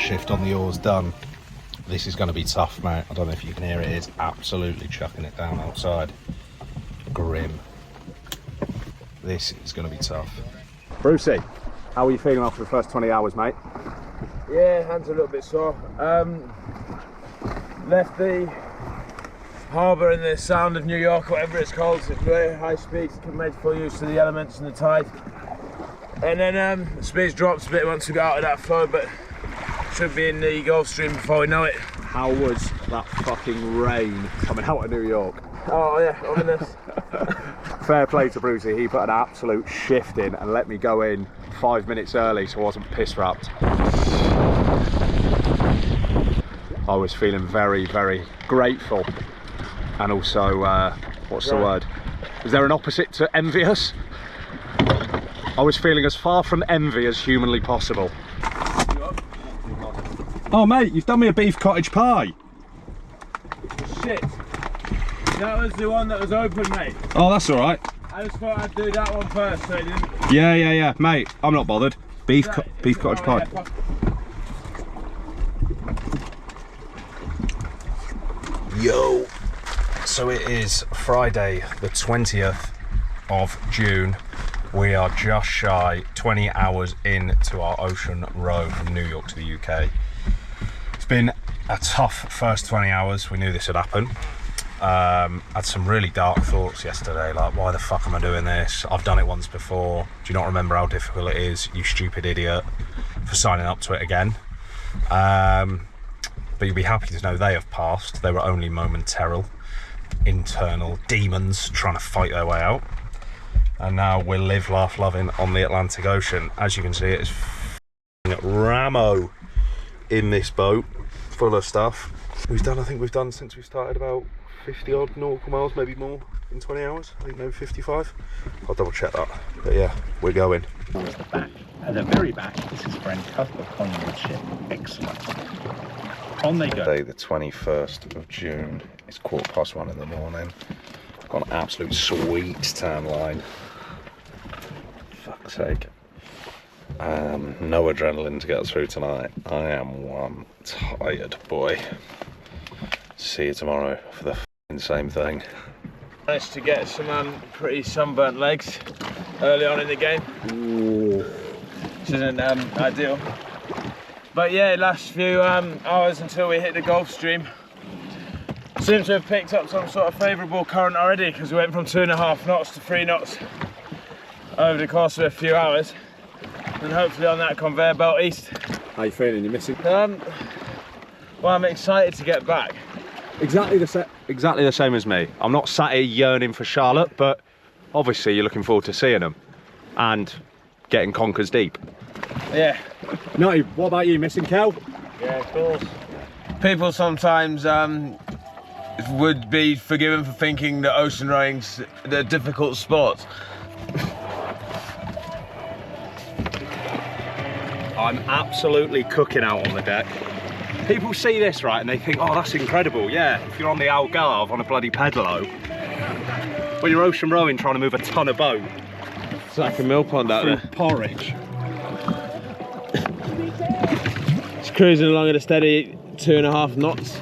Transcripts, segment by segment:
first shift on the oars done. This is going to be tough, mate. I don't know if you can hear it. It's absolutely chucking it down outside. Grim. This is going to be tough. Brucey, how are you feeling after the first 20 hours, mate? Yeah, hands are a little bit sore. Left the harbour in the Sound of New York, whatever it's called. It's very high speed, made full use of the elements and the tide. And then the speed's dropped a bit once we got out of that flow, but should be in the Gulf Stream before we know it. How was that fucking rain coming out of New York? Oh yeah, ominous. Fair play to Brucey, he put an absolute shift in and let me go in 5 minutes early so I wasn't piss wrapped. I was feeling very, very grateful, and also, what's the word? Is there an opposite to envious? I was feeling as far from envy as humanly possible. Oh mate, you've done me a beef cottage pie. Shit. That was the one that was open, mate. Oh, that's alright. I just thought I'd do that one first, so I didn't... Yeah, mate, I'm not bothered. Beef cottage pie. Yeah, Yo! So it is Friday the 20th of June. We are just shy 20 hours into our ocean row from New York to the UK. It's been a tough first 20 hours. We knew this would happen. Had some really dark thoughts yesterday, like, why the fuck am I doing this? I've done it once before. Do you not remember how difficult it is, you stupid idiot, for signing up to it again? But you'll be happy to know they have passed. They were only momentary internal demons trying to fight their way out. And now we'll live, laugh, loving on the Atlantic Ocean. As you can see, it's Ramo in this boat, full of stuff. I think we've done since we started about 50 odd nautical miles, maybe more, in 20 hours. I think maybe 55. I'll double check that. But yeah, we're going. Towards the back. At the very back is his friend Cuthbert Collingwood's ship. Excellent. On they go. Day the 21st of June. It's 1:15 in the morning. Got an absolute sweet tan line. Fuck's sake. No adrenaline to get us through tonight. I am one tired boy. See you tomorrow for the same thing. Managed to get some pretty sunburnt legs early on in the game. Ooh. Which isn't ideal. But yeah, last few hours until we hit the Gulf Stream. Seems to have picked up some sort of favourable current already, because we went from 2.5 knots to 3 knots over the course of a few hours, and hopefully on that conveyor belt east. How you feeling? You missing? Well, I'm excited to get back. Exactly the same as me. I'm not sat here yearning for Charlotte, but obviously you're looking forward to seeing them and getting conkers deep. Yeah. Nutty, what about you? Missing Kel? Yeah, of course. People sometimes would be forgiven for thinking that ocean rowing's a difficult sport. I'm absolutely cooking out on the deck. People see this, right, and they think, oh, that's incredible. Yeah, if you're on the Algarve on a bloody pedalo, when you're ocean rowing trying to move a ton of boat. It's like a mill pond out there. Porridge. Just cruising along at a steady 2.5 knots,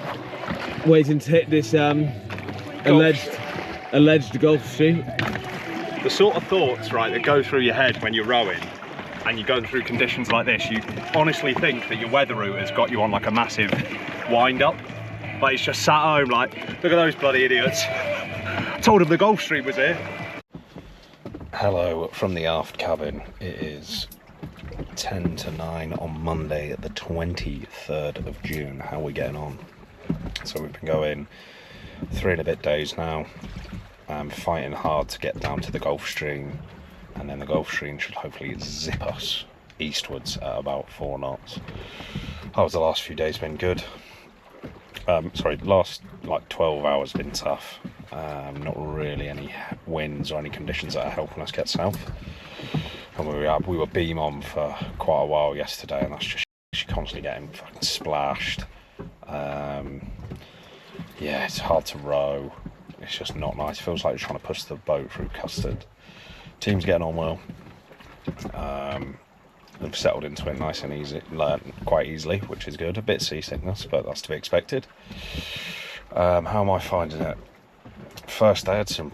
waiting to hit this alleged Gulf Stream. The sort of thoughts, right, that go through your head when you're rowing and you're going through conditions like this, you honestly think that your weather route has got you on like a massive wind-up. Like, it's just sat home like, look at those bloody idiots. I told them the Gulf Stream was here. Hello from the aft cabin. It is 10 to 9 on Monday, the 23rd of June. How are we getting on? So we've been going 3 and a bit days now. I'm fighting hard to get down to the Gulf Stream, and then the Gulf Stream should hopefully zip us eastwards at about 4 knots. How's the last few days been? Good. Last like 12 hours been tough. Not really any winds or any conditions that are helping us get south. And we were beam on for quite a while yesterday, and that's just constantly getting fucking splashed. Yeah, it's hard to row. It's just not nice. It feels like you're trying to push the boat through custard. Team's getting on well. I've settled into it nice and easy, quite easily, which is good. A bit seasickness, but that's to be expected. How am I finding it? First, I had some,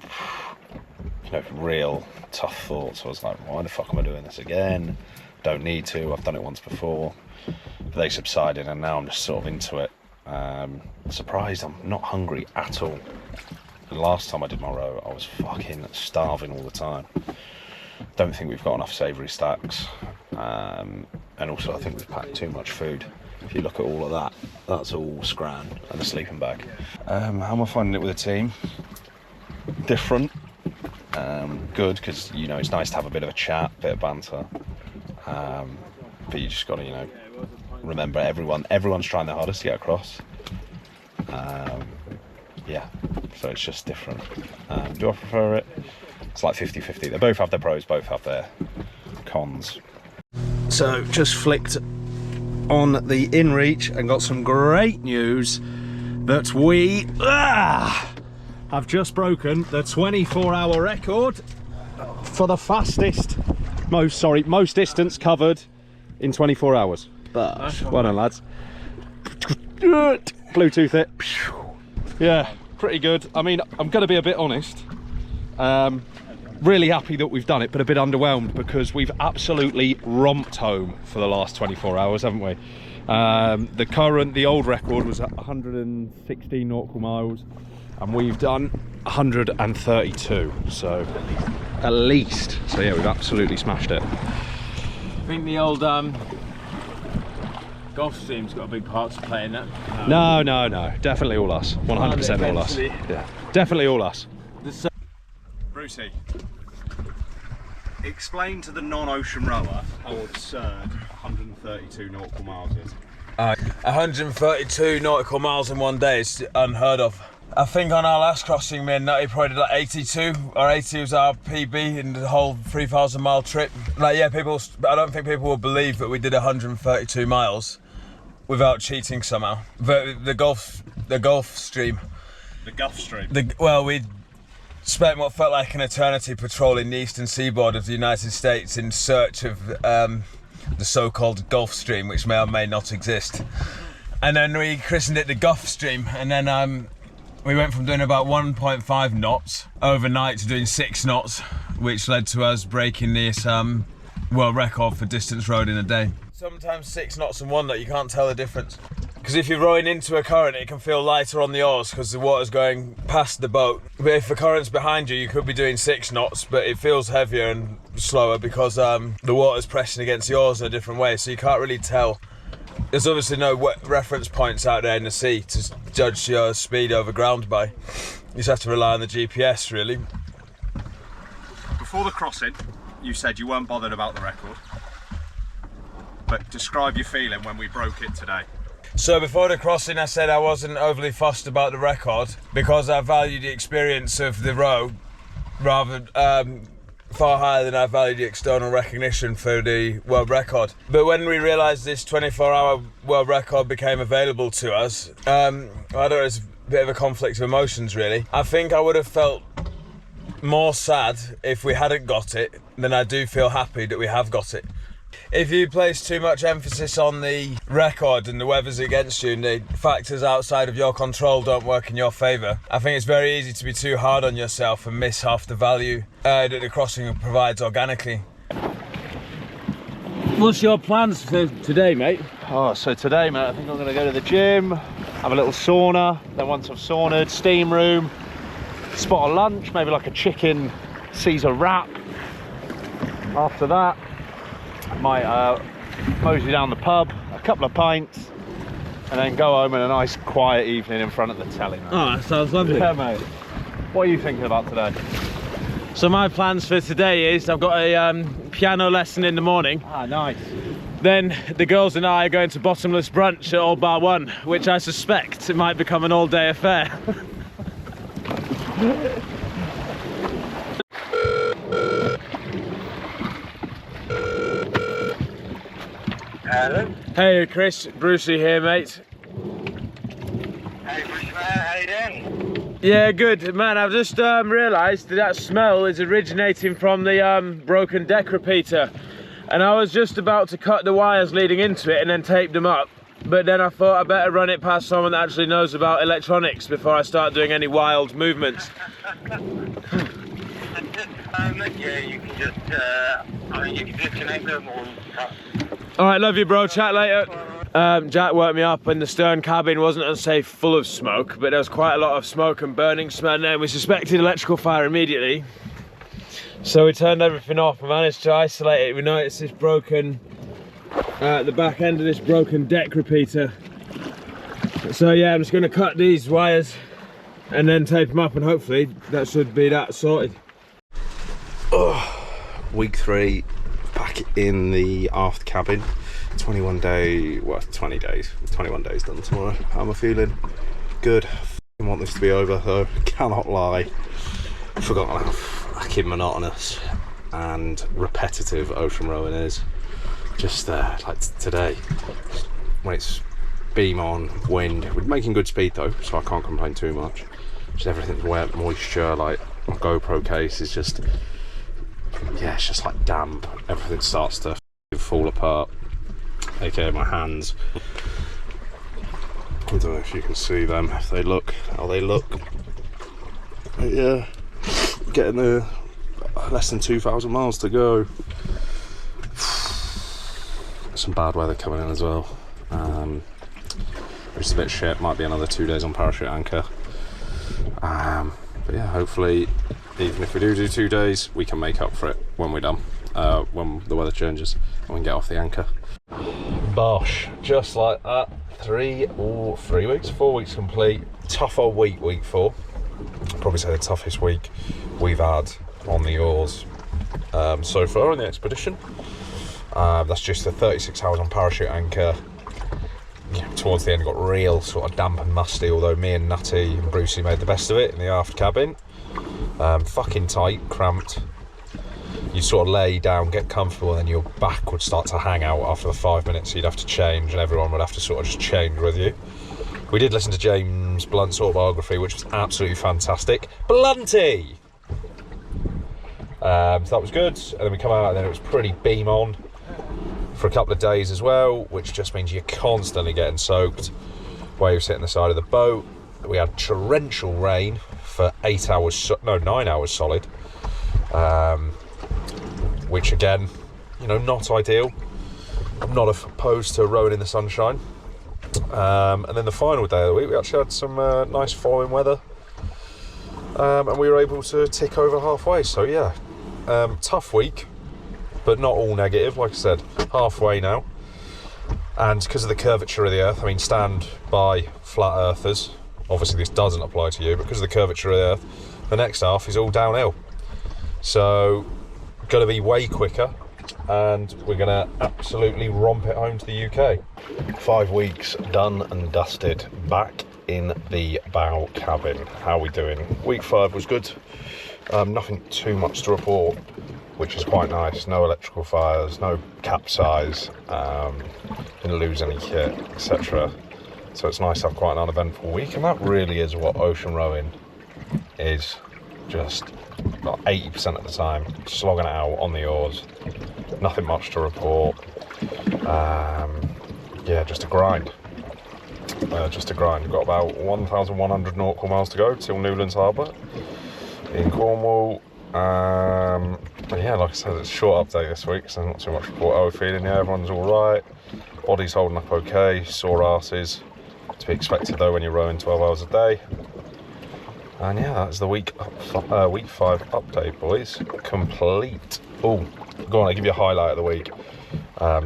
real tough thoughts. I was like, why the fuck am I doing this again? Don't need to. I've done it once before. But they subsided, and now I'm just sort of into it. Surprised I'm not hungry at all. The last time I did my row, I was fucking starving all the time. Don't think we've got enough savoury stacks, and also I think we've packed too much food. If you look at all of that, that's all scran and a sleeping bag. How am I finding it with the team? Different, good, because it's nice to have a bit of a chat, bit of banter, but you just got to remember everyone's trying their hardest to get across. Yeah, so it's just different. Do I prefer it? It's like 50-50. They both have their pros, both have their cons. So just flicked on the InReach and got some great news that we have just broken the 24-hour record for the most distance covered in 24 hours. But well done, lads. Bluetooth it. Yeah, pretty good. I mean, I'm going to be a bit honest. Really happy that we've done it, but a bit underwhelmed because we've absolutely romped home for the last 24 hours, haven't we? The old record was at 116 nautical miles, and we've done 132. So at least. So yeah, we've absolutely smashed it. I think the old Gulfstream's got a big part to play in that. No, definitely all us. 100% all us. Yeah, definitely all us. Brucey, explain to the non-ocean rower how absurd 132 nautical miles is. 132 nautical miles in one day is unheard of. I think on our last crossing, me and Nutty probably did like 82 or 80 was our PB in the whole 3,000 mile trip. Like, yeah, I don't think people will believe that we did 132 miles without cheating somehow. But the Gulf Stream. The Gulf Stream. We spent what felt like an eternity patrolling the eastern seaboard of the United States in search of the so-called Gulf Stream, which may or may not exist. And then we christened it the Gulf Stream, and then we went from doing about 1.5 knots overnight to doing 6 knots, which led to us breaking this world record for distance rowed in a day. Sometimes 6 knots and 1 knot, you can't tell the difference. Because if you're rowing into a current, it can feel lighter on the oars because the water's going past the boat. But if the current's behind you, you could be doing 6 knots, but it feels heavier and slower because the water's pressing against the oars in a different way, so you can't really tell. There's obviously no reference points out there in the sea to judge your speed over ground by. You just have to rely on the GPS, really. Before the crossing, you said you weren't bothered about the record. But describe your feeling when we broke it today. So before the crossing, I said I wasn't overly fussed about the record because I valued the experience of the row rather far higher than I valued the external recognition for the world record. But when we realised this 24-hour world record became available to us, I thought it was a bit of a conflict of emotions, really. I think I would have felt more sad if we hadn't got it than I do feel happy that we have got it. If you place too much emphasis on the record and the weather's against you and the factors outside of your control don't work in your favour, I think it's very easy to be too hard on yourself and miss half the value that the crossing provides organically. What's your plans for today, mate? So today, mate, I think I'm going to go to the gym, have a little sauna, then once I've saunaed, steam room, spot a lunch, maybe like a chicken Caesar wrap. After that, might mosey down the pub, a couple of pints, and then go home and a nice quiet evening in front of the telly, mate. Oh, that sounds lovely. Yeah, mate. What are you thinking about today? So my plans for today is I've got a piano lesson in the morning. Ah, nice. Then the girls and I are going to bottomless brunch at Old Bar 1, which I suspect it might become an all-day affair. Hello. Hey Chris, Brucey here, mate. Hey Bruce, man, how you doing? Yeah, good. Man, I've just realised that smell is originating from the broken deck repeater. and I was just about to cut the wires leading into it and then tape them up, but then I thought I better run it past someone that actually knows about electronics before I start doing any wild movements. Yeah, you can just, you can disconnect them or... All right, love you, bro. Chat later. Jack woke me up and the stern cabin wasn't unsafe, full of smoke, but there was quite a lot of smoke and burning smell there. We suspected electrical fire immediately. So we turned everything off and managed to isolate it. We noticed this broken, the back end of this broken deck repeater. So yeah, I'm just gonna cut these wires and then tape them up, and hopefully that should be that sorted. Week 3, back in the aft cabin. 21 days done tomorrow. How am I feeling? Good. I want this to be over though, cannot lie. I've forgotten how fucking monotonous and repetitive ocean rowing is. Just like today, when it's beam on, wind, we're making good speed though, so I can't complain too much. Just everything's wet, moisture, like my GoPro case is just, yeah, it's just like damp. Everything starts to fall apart, aka my hands. I don't know if you can see them, if they look how they look. But yeah, getting there, less than 2,000 miles to go. Some bad weather coming in as well, which is a bit shit. Might be another 2 days on parachute anchor. But yeah, hopefully, even if we do 2 days, we can make up for it when we're done, when the weather changes and we can get off the anchor. Bosh, just like that. 4 weeks complete. Tough old week 4. Probably say the toughest week we've had on the oars so far in the expedition. That's just the 36 hours on parachute anchor. Yeah, towards the end it got real sort of damp and musty, although me and Natty and Brucey made the best of it in the aft cabin. Fucking tight, cramped. You sort of lay down, get comfortable, and then your back would start to hang out after the 5 minutes, so you'd have to change and everyone would have to sort of just change with you. We did listen to James Blunt's autobiography, which was absolutely fantastic. Blunty! So that was good, and then we come out and then it was pretty beam on for a couple of days as well, which just means you're constantly getting soaked while you're sitting on the side of the boat. We had torrential rain for 9 hours solid, which again, you know, not ideal. I'm not opposed to rowing in the sunshine. And then the final day of the week, we actually had some nice following weather, and we were able to tick over halfway. So yeah, tough week, but not all negative. Like I said, halfway now, and because of the curvature of the earth, I mean, stand by flat earthers, obviously this doesn't apply to you, but because of the curvature of the earth, the next half is all downhill, so going to be way quicker, and we're going to absolutely romp it home to the UK. 5 weeks done and dusted, back in the bow cabin. How are we doing? Week 5 was good. Nothing too much to report, which is quite nice. No electrical fires, no capsize, didn't lose any kit, etc. So it's nice to have quite an uneventful week, and that really is what ocean rowing is. Just about 80% of the time, slogging it out on the oars. Nothing much to report. Yeah, just a grind. We've got about 1,100 nautical miles to go till Newlands Harbour in Cornwall. But yeah, like I said, it's a short update this week, so not too much report. How are we feeling? Yeah, everyone's all right. Body's holding up okay. Sore asses. To be expected though when you're rowing 12 hours a day. And yeah, that's the week 5 update, boys. Complete. Oh, go on, I'll give you a highlight of the week.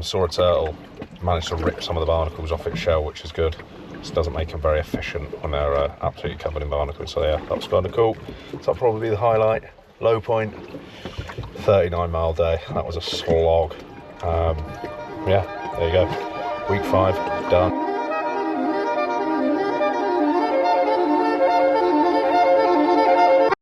Saw a turtle, managed to rip some of the barnacles off its shell, which is good. This doesn't make them very efficient when they're absolutely covered in barnacles. So yeah, that was kind of cool. So that'll probably be the highlight. Low point, 39-mile day. That was a slog. Yeah, there you go. Week 5 done.